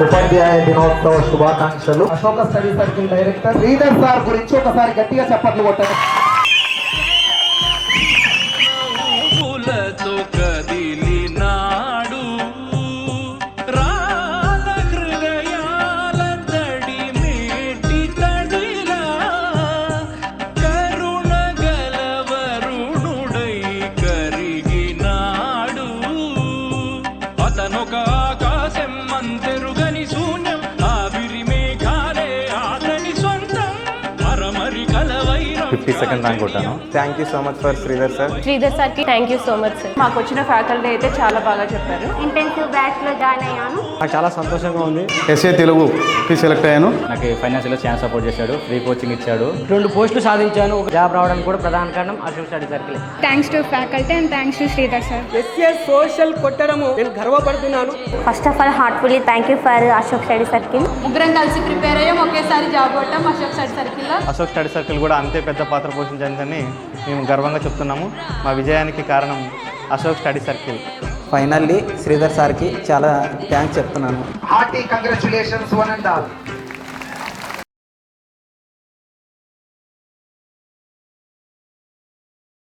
ఉపాధ్యాయ దినోత్సవ శుభాకాంక్షలు. Ashoka study circle director Sridhar sir గురించి ఒకసారి గట్టిగా చప్పట్లు కొట్టండి. సెకండ్ ర్యాంక్ కొట్టాను. Thank you so much for Sridhar sir. Sridhar సార్కి thank you so much sir. మాకు వచ్చిన ఫ్యాకల్టీ అయితే చాలా బాగా చెప్పారు. ఇంటెన్సివ్ బ్యాచ్లో జాయిన్ అయ్యాను. నాకు చాలా సంతోషంగా ఉంది. ఎస్ఏ తెలుగుకి సెలెక్ట్ అయ్యాను. నాకు ఫైనాన్షియల్గా చాలా సపోర్ట్ చేశాడు, ఫ్రీ కోచింగ్ ఇచ్చాడు. 2 పోస్టులు సాధించాను. ఒక జాబ్ రావడానికి కూడా ప్రధాన కారణం Ashok study circle. Thanks to faculty and thanks to Sridhar sir. SA social కొట్టడము నేను గర్వపడుతున్నాను. First of all heartfully thank you for Ashok study circle. ముగ్గురం కలిసి ప్రిపేర్ అయ్యాం, ఒకేసారి జాబ్ కొట్టాం అశోక్ స్టడీ సర్కిల్లో. అశోక్ స్టడీ సర్కిల్ కూడా అంతే పెద్ద పాత్ర పోషించిందని మేము గర్వంగా చెప్తున్నాము. మా విజయానికి కారణం Ashok study circle. Finally Sridhar సార్కి చాలా థ్యాంక్స్ చెప్తున్నాను. Hearty congratulations one and all.